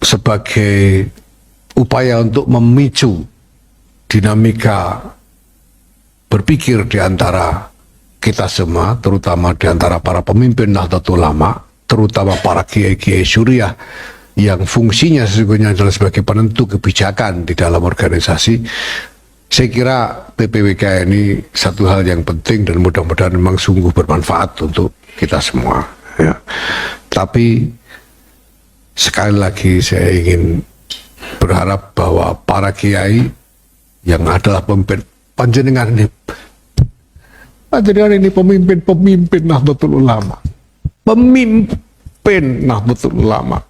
sebagai upaya untuk memicu dinamika berpikir di antara kita semua, terutama di antara para pemimpin Nahdlatul Ulama, terutama para kiai-kiai Suriah yang fungsinya sesungguhnya adalah sebagai penentu kebijakan di dalam organisasi. Saya kira PPWK ini satu hal yang penting dan mudah-mudahan memang sungguh bermanfaat untuk kita semua. Ya. Tapi sekali lagi saya ingin berharap bahwa para kiai yang adalah pemimpin panjenengan ini pemimpin Nahdlatul Ulama, pemimpin Nahdlatul Ulama.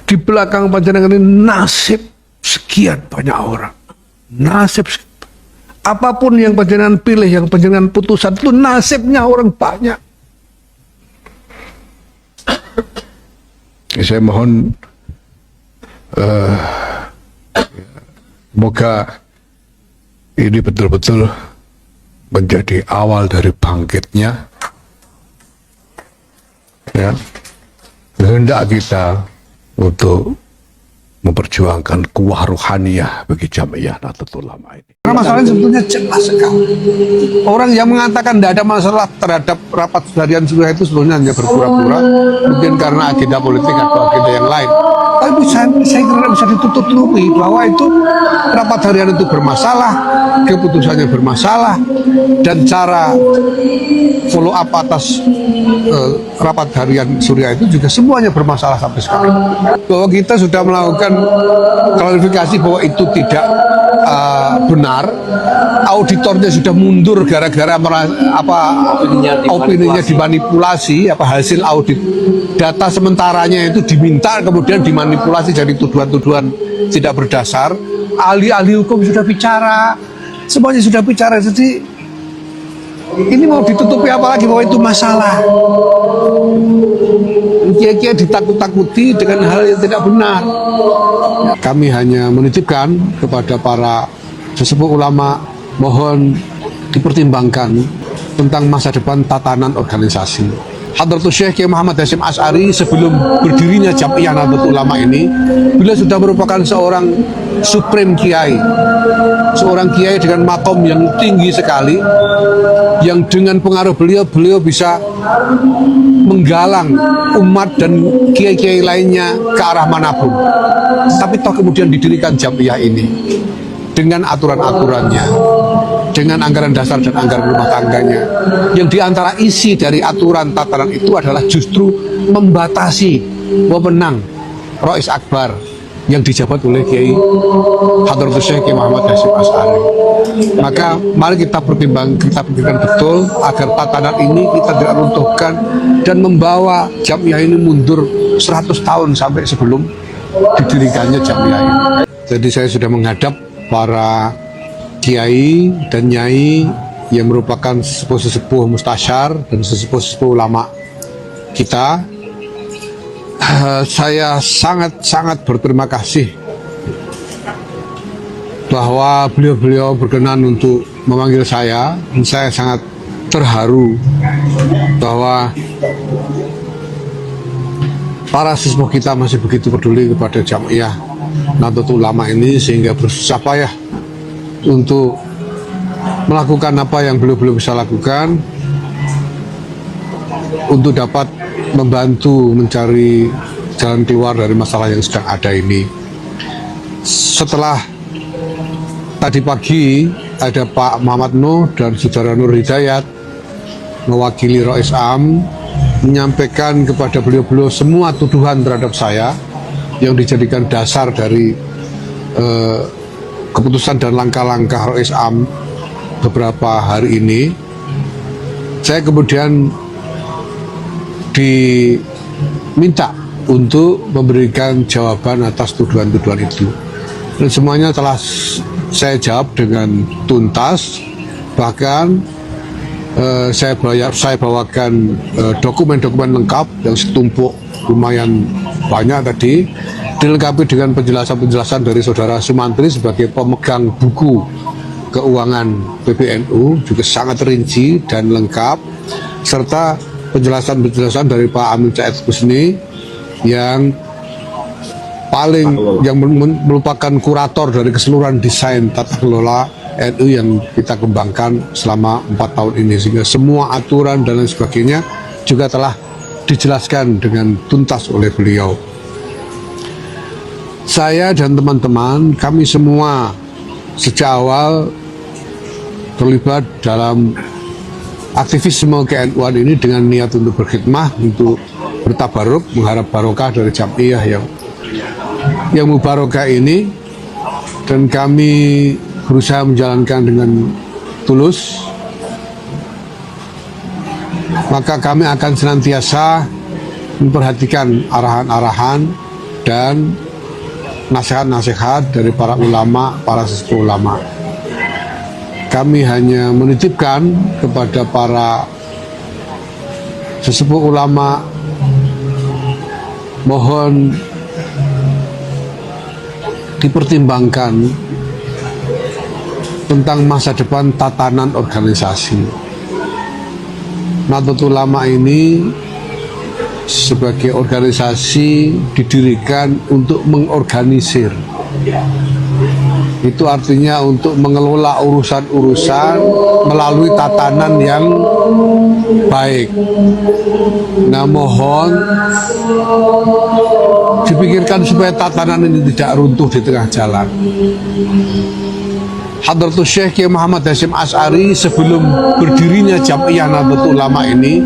Di belakang panjenengan ini nasib sekian banyak orang, nasib apapun yang panjenengan pilih, yang panjenengan putusan itu nasibnya orang banyak. Saya mohon semoga ini betul-betul menjadi awal dari bangkitnya ya kehendak kita untuk memperjuangkan kuah ruhaniyah bagi Jamiah Nahdlatul Ulama ini. Karena masalahnya sebetulnya jelas sekali. Orang yang mengatakan tidak ada masalah terhadap rapat harian Suriah itu sebetulnya hanya berpura-pura, mungkin karena agenda politik atau agenda yang lain. Tapi saya kira bisa ditutup-tutupi bahwa itu rapat harian itu bermasalah, keputusannya bermasalah, dan cara follow up atas rapat harian Suriah itu juga semuanya bermasalah sampai sekarang. Bahwa kita sudah melakukan klarifikasi bahwa itu tidak benar, auditornya sudah mundur gara-gara opininya dimanipulasi, hasil audit data sementaranya itu diminta kemudian dimanipulasi jadi tuduhan-tuduhan tidak berdasar. Ahli-ahli hukum sudah bicara, semuanya sudah bicara, jadi ini mau ditutupi apalagi bahwa itu masalah. Kiai-kiai ditakut-takuti dengan hal yang tidak benar. Kami hanya menitipkan kepada para sesepuh ulama, mohon dipertimbangkan tentang masa depan tatanan organisasi. Hadratul Syekh Kiai Muhammad Hasyim Asy'ari sebelum berdirinya Jamiah Nahdlatul Ulama ini, beliau sudah merupakan seorang supreme kiai, seorang kiai dengan makom yang tinggi sekali, yang dengan pengaruh beliau bisa menggalang umat dan kiai-kiai lainnya ke arah manapun. Tapi toh kemudian didirikan Jamiah ini dengan aturan-aturannya, dengan anggaran dasar dan anggaran rumah tangganya, yang diantara isi dari aturan tatanan itu adalah justru membatasi wewenang Rais Akbar yang dijabat oleh Kiai Hadratul Syekh Kiai Muhammad Hasyim Asy'ari. Maka mari kita pikirkan betul agar tatanan ini kita tidak runtuhkan dan membawa Jamiah ini mundur 100 tahun sampai sebelum didirikannya Jamiah ini. Jadi saya sudah menghadap para kiai dan nyai yang merupakan sesepuh-sesepuh mustasyar dan sesepuh-sesepuh ulama kita. Saya sangat berterima kasih bahwa beliau berkenan untuk memanggil saya. Saya sangat terharu bahwa para sesepuh kita masih begitu peduli kepada Jamiah Nahdlatul Ulama ini, sehingga bersusah payah untuk melakukan apa yang beliau bisa lakukan untuk dapat membantu mencari jalan keluar dari masalah yang sedang ada ini. Setelah tadi pagi ada Pak Muhammad Nuh dan Saudara Nur Hidayat mewakili Rais Am menyampaikan kepada beliau semua tuduhan terhadap saya yang dijadikan dasar dari keputusan dan langkah-langkah Rais Am beberapa hari ini. Saya kemudian diminta untuk memberikan jawaban atas tuduhan-tuduhan itu, dan semuanya telah saya jawab dengan tuntas. Bahkan saya bawakan dokumen-dokumen lengkap yang setumpuk lumayan banyak tadi, dilengkapi dengan penjelasan-penjelasan dari Saudara Sumantri sebagai pemegang buku keuangan PBNU, juga sangat rinci dan lengkap, serta penjelasan dari Pak Amin Said Husni yang merupakan kurator dari keseluruhan desain tata kelola NU yang kita kembangkan selama 4 tahun ini, sehingga semua aturan dan lain sebagainya juga telah dijelaskan dengan tuntas oleh beliau. Saya dan teman-teman, kami semua sejak awal terlibat dalam aktivisme ke-NU-an ini dengan niat untuk berkhidmah, untuk bertabaruk, mengharap barokah dari Jam'iyah yang mubarakah ini, dan kami berusaha menjalankan dengan tulus. Maka kami akan senantiasa memperhatikan arahan-arahan dan nasihat-nasihat dari para ulama, para sesepuh ulama. Kami hanya menitipkan kepada para sesepuh ulama, mohon dipertimbangkan tentang masa depan tatanan organisasi. Nahdlatul Ulama ini sebagai organisasi didirikan untuk mengorganisir. Itu artinya untuk mengelola urusan-urusan melalui tatanan yang baik. Nah, mohon dipikirkan supaya tatanan ini tidak runtuh di tengah jalan. Hadratus Syekh Kiai Muhammad Hasyim Asy'ari sebelum berdirinya Jam'iyah Nahdlatul Ulama ini,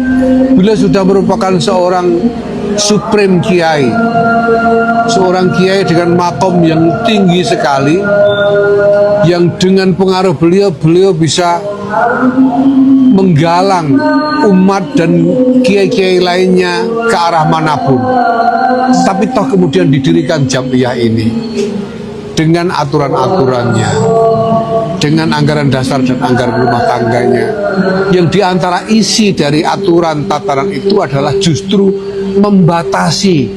beliau sudah merupakan seorang supreme kiai, seorang kiai dengan makom yang tinggi sekali, yang dengan pengaruh beliau bisa menggalang umat dan kiai-kiai lainnya ke arah manapun. Tapi toh kemudian didirikan Jam'iyah ini dengan aturan-aturannya, dengan anggaran dasar dan anggaran rumah tangganya, yang diantara isi dari aturan tatanan itu adalah justru membatasi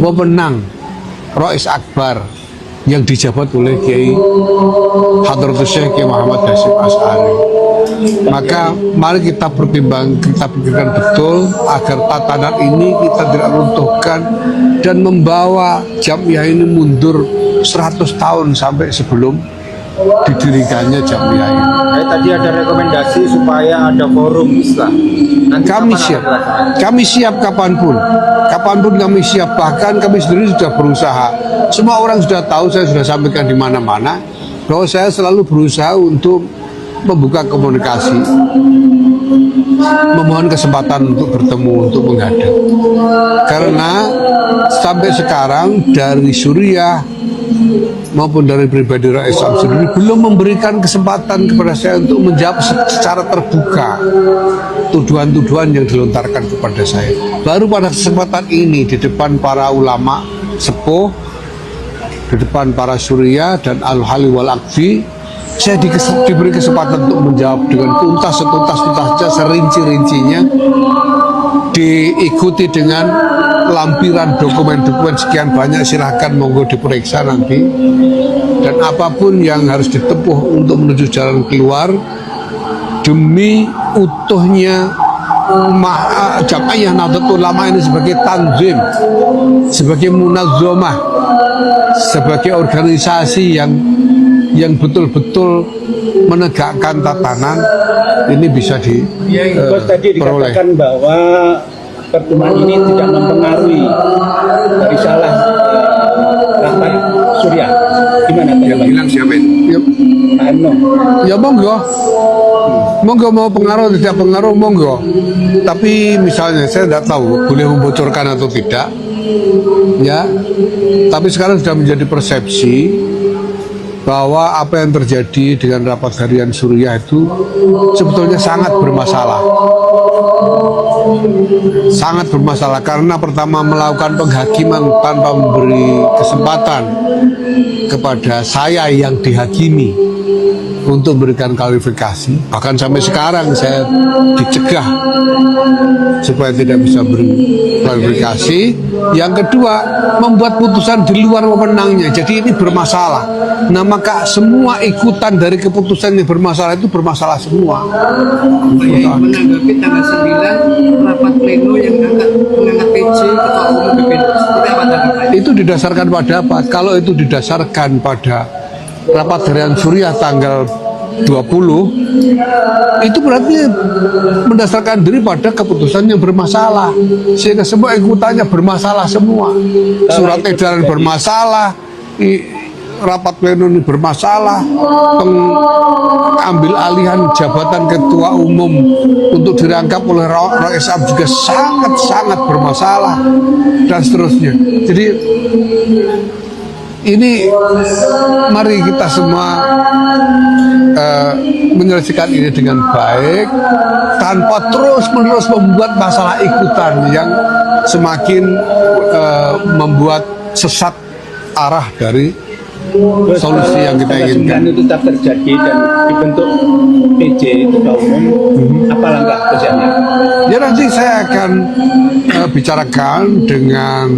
wewenang Rais Akbar yang dijabat oleh Kiai Hadratus Syekh Kiai Muhammad Hasyim Asy'ari. Maka mari kita pikirkan betul agar tatanan ini kita tidak runtuhkan dan membawa Jam'iyah ini mundur 100 tahun sampai sebelum didirikannya Jam'iyah ini. Tadi ada rekomendasi supaya ada forum Islam. Kami siap kapanpun kami siap. Bahkan kami sendiri sudah berusaha. Semua orang sudah tahu, saya sudah sampaikan di mana-mana bahwa saya selalu berusaha untuk membuka komunikasi, memohon kesempatan untuk bertemu, untuk menghadap. Karena sampai sekarang dari Suriah maupun dari pribadi Rais Islam sendiri belum memberikan kesempatan kepada saya untuk menjawab secara terbuka tuduhan-tuduhan yang dilontarkan kepada saya. Baru pada kesempatan ini di depan para ulama sepuh, di depan para Suriah dan Al-Hali wal-Aqfi, saya diberi kesempatan untuk menjawab dengan tuntas-tuntasnya, serinci-rincinya, diikuti dengan lampiran dokumen-dokumen sekian banyak. Silahkan monggo diperiksa nanti, dan apapun yang harus ditempuh untuk menuju jalan keluar demi utuhnya Jam'iyah Nahdlatul Ulama ini sebagai tanzim, sebagai munazzamah, sebagai organisasi yang betul-betul menegakkan tatanan ini bisa tadi dikatakan bahwa pertemuan ini tidak mempengaruhi risalah rapat Suriah. Gimana yang bilang siapa? Ya monggo mau pengaruh tidak pengaruh monggo. Tapi misalnya saya tidak tahu boleh membocorkan atau tidak, ya. Tapi sekarang sudah menjadi persepsi bahwa apa yang terjadi dengan rapat harian Suriah itu sebetulnya sangat bermasalah. Sangat bermasalah karena pertama melakukan penghakiman tanpa memberi kesempatan kepada saya yang dihakimi untuk memberikan klarifikasi. Bahkan sampai sekarang saya dicegah supaya tidak bisa beri klarifikasi. Yang kedua, membuat putusan di luar wewenangnya. Jadi ini bermasalah. Nah, maka semua ikutan dari keputusan yang bermasalah itu bermasalah semua. Menanggapi tanggal 9 rapat pleno yang mengangkat PJ ketua umum PBNU, seperti apa tanggapan? Itu didasarkan pada apa? Kalau itu didasarkan pada rapat harian Suriah tanggal 20, itu berarti mendasarkan diri pada keputusan yang bermasalah, sehingga semua ikutannya bermasalah semua. Surat edaran bermasalah, rapat pleno ini bermasalah, pengambil alihan jabatan ketua umum untuk dirangkap oleh Roy Sam juga sangat-sangat bermasalah, dan seterusnya. Jadi ini mari kita semua menyelesaikan ini dengan baik, tanpa terus-menerus membuat masalah ikutan yang semakin membuat sesat arah dari solusi yang kita inginkan. Itu tetap terjadi dan dibentuk PJ ketua umum, apa langkah kerjanya? Ya, nanti saya akan bicarakan dengan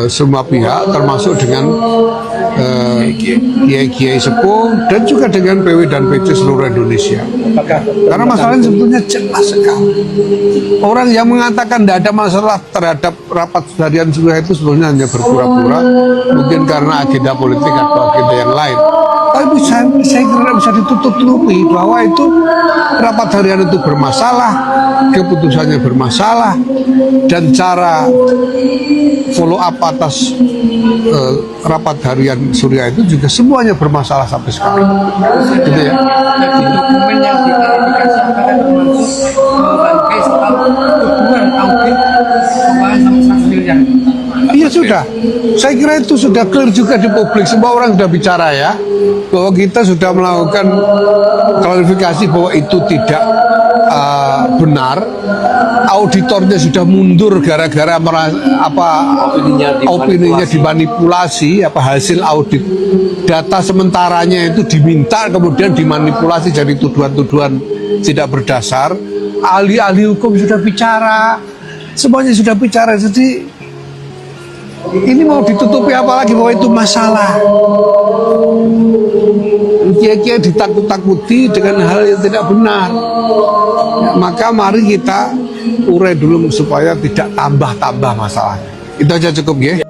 semua pihak, termasuk dengan kiai-kiai sepuh dan juga dengan PW dan PC seluruh Indonesia. Karena masalahnya sebetulnya jelas sekali. Orang yang mengatakan tidak ada masalah terhadap rapat harian Suriah itu sebetulnya hanya berpura-pura, mungkin karena agenda politik atau agenda yang lain. Tapi saya kira bisa ditutup-tutupi bahwa itu rapat harian itu bermasalah, keputusannya bermasalah, dan cara follow up atas rapat harian Suriah itu juga semuanya bermasalah sampai sekarang. Gitu ya. Jadi dokumen yang diklarifikasi kepada termasuk bangkai soal tuduhan audit keuangan 100 miliar. Iya sudah, saya kira itu sudah clear juga di publik. Semua orang sudah bicara ya, bahwa kita sudah melakukan klarifikasi bahwa itu tidak benar. Auditornya sudah mundur gara-gara opininya dimanipulasi, hasil audit data sementaranya itu diminta kemudian dimanipulasi jadi tuduhan-tuduhan tidak berdasar. Ahli-ahli hukum sudah bicara, semuanya sudah bicara. Jadi ini mau ditutupi apa lagi bahwa itu masalah? Kiai-kiai ditakut-takuti dengan hal yang tidak benar. Ya, maka mari kita urai dulu supaya tidak tambah-tambah masalahnya. Itu aja cukup ya.